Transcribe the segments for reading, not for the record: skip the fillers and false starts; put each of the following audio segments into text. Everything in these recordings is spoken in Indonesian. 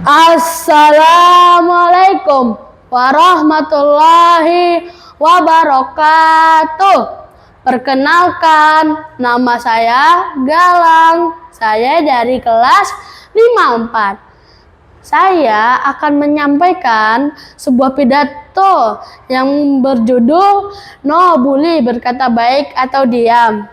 Assalamualaikum warahmatullahi wabarakatuh. Perkenalkan, nama saya Galang. Saya dari kelas 54. Saya akan menyampaikan sebuah pidato yang berjudul "No Bully, berkata baik atau diam".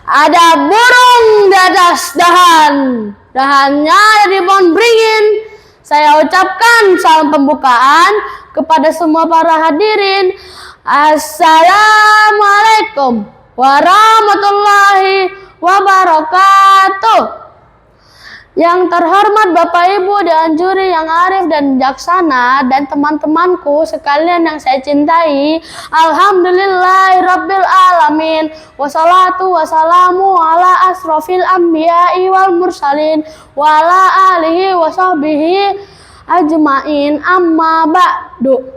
Ada burung di atas dahan, dahannya di pohon beringin. Saya ucapkan salam pembukaan kepada semua para hadirin. Assalamualaikum warahmatullahi wabarakatuh. Yang terhormat Bapak Ibu dan juri yang arif dan bijaksana dan teman-temanku sekalian yang saya cintai, alhamdulillahirabbil alamin, wassalatu wassalamu ala asrofil anbiya'i wal mursalin wa ala alihi wa sahbihi ajmain, amma ba'du.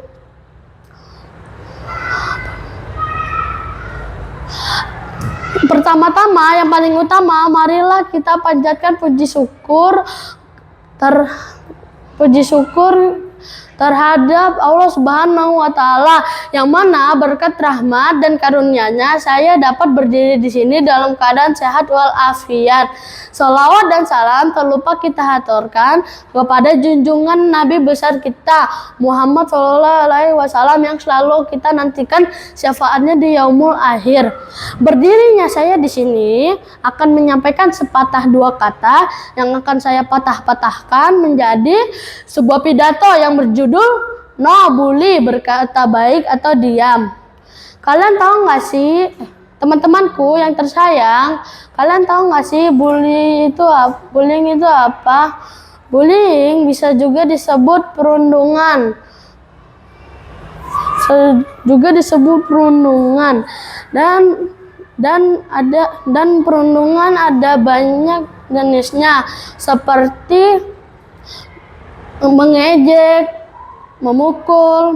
Pertama-tama, yang paling utama, marilah kita panjatkan puji syukur terhadap Allah Subhanahu wa Ta'ala, yang mana berkat rahmat dan karunia-Nya saya dapat berdiri di sini dalam keadaan sehat walafiat. Shalawat dan salam terlupa kita haturkan kepada junjungan Nabi besar kita Muhammad SAW yang selalu kita nantikan syafaatnya di yaumul akhir. Berdirinya saya di sini akan menyampaikan sepatah dua kata yang akan saya patah-patahkan menjadi sebuah pidato yang berjudul "No Bully, berkata baik atau diam". Kalian tahu nggak sih, teman-temanku yang tersayang, kalian tahu nggak sih bullying itu apa? Bullying bisa juga disebut perundungan. Dan perundungan ada banyak jenisnya, seperti mengejek, memukul,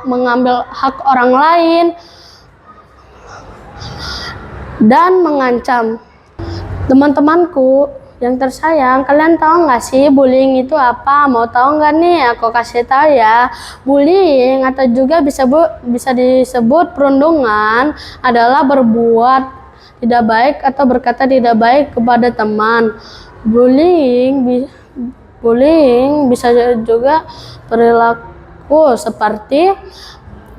mengambil hak orang lain, dan mengancam. Teman-temanku yang tersayang, kalian tahu nggak sih bullying itu apa? Mau tahu nggak nih? Aku kasih tahu ya. Bullying atau juga bisa disebut perundungan adalah berbuat tidak baik atau berkata tidak baik kepada teman. Bullying bisa juga perilaku seperti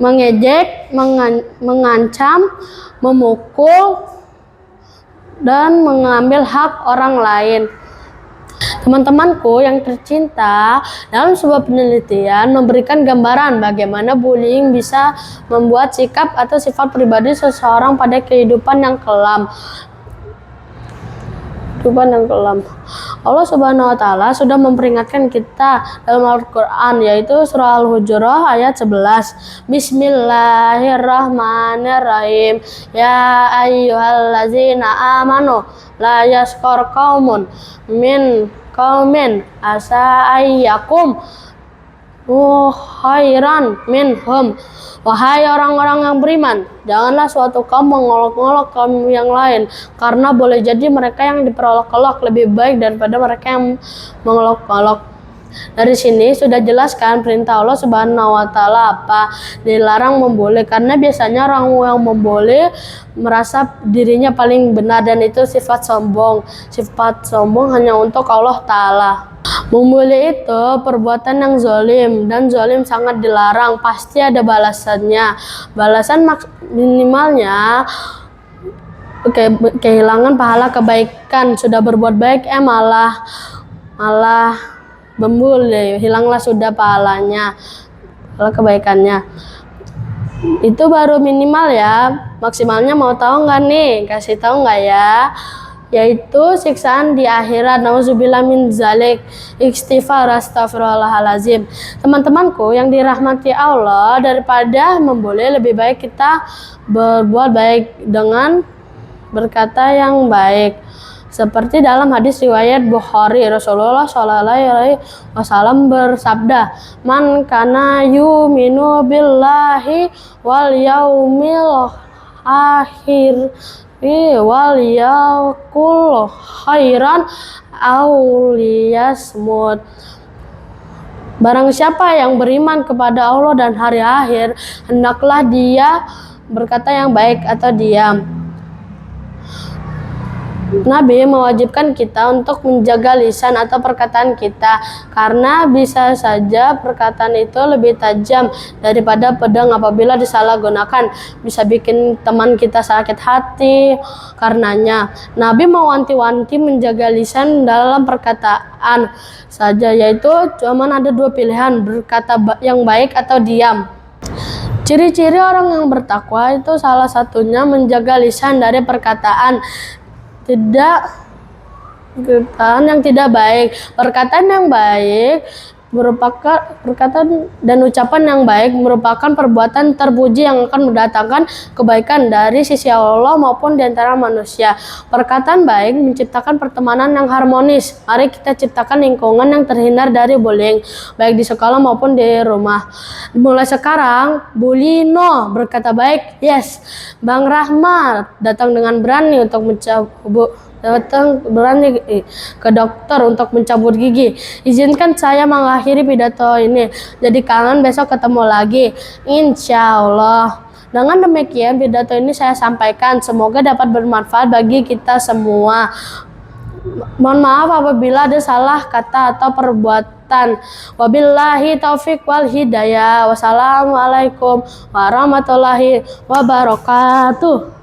mengejek, mengancam, memukul, dan mengambil hak orang lain. Teman-temanku yang tercinta, dalam sebuah penelitian memberikan gambaran bagaimana bullying bisa membuat sikap atau sifat pribadi seseorang pada kehidupan yang kelam. Allah Subhanahu wa Ta'ala sudah memperingatkan kita dalam Al-Quran, yaitu surah Al-Hujurat ayat 11. Bismillahirrahmanirrahim. Ya ayyuhallazina amanu la yaskor qaumun min qaumin asa ayyakum khairan minhum. Wahai orang-orang yang beriman, janganlah suatu kaum mengolok-olok kaum yang lain, karena boleh jadi mereka yang diperolok-olok lebih baik daripada mereka yang mengolok-olok. Dari sini sudah jelaskan perintah Allah Subhanahu wa Ta'ala apa? Dilarang membuli, karena biasanya orang yang membuli merasa dirinya paling benar, dan itu sifat sombong. Sifat sombong hanya untuk Allah Ta'ala. Membuli itu perbuatan yang zalim, dan zalim sangat dilarang, pasti ada balasannya. Balasan minimalnya kehilangan pahala kebaikan. Sudah berbuat baik malah membuli, hilanglah sudah pahala kebaikannya. Itu baru minimal ya. Maksimalnya mau tahu nggak nih? Kasih tahu nggak ya? Yaitu siksaan di akhirat. Nauzubillah min zalik. Istighfar, astagfirullahalazim. Teman-temanku yang dirahmati Allah, daripada membuli lebih baik kita berbuat baik dengan berkata yang baik. Seperti dalam hadis riwayat Bukhari, Rasulullah SAW bersabda, "Man kana yu'minu billahi wal yaumil akhir wal yakul khairan aw liyasmut. Barang siapa yang beriman kepada Allah dan hari akhir, hendaklah dia berkata yang baik atau diam. Nabi mewajibkan kita untuk menjaga lisan atau perkataan kita, karena bisa saja perkataan itu lebih tajam daripada pedang apabila disalahgunakan, bisa bikin teman kita sakit hati. Karenanya Nabi mewanti-wanti menjaga lisan dalam perkataan saja, yaitu cuman ada dua pilihan, berkata yang baik atau diam. Ciri-ciri orang yang bertakwa itu salah satunya menjaga lisan dari perkataan yang tidak baik. Perkataan yang baik merupakan perkataan dan ucapan yang baik merupakan perbuatan terpuji yang akan mendatangkan kebaikan dari sisi Allah maupun di antara manusia. Perkataan baik menciptakan pertemanan yang harmonis. Mari kita ciptakan lingkungan yang terhindar dari bullying, baik di sekolah maupun di rumah. Mulai sekarang, bully no, berkata baik yes. Bang Rahmat datang dengan berani ke dokter untuk mencabut gigi. Izinkan saya mengakhiri pidato ini. Jadi kangen besok ketemu lagi, insya Allah. Dengan demikian pidato ini saya sampaikan, semoga dapat bermanfaat bagi kita semua. Mohon maaf apabila ada salah kata atau perbuatan. Wabillahi taufik wal hidayah. Wassalamualaikum warahmatullahi wabarakatuh.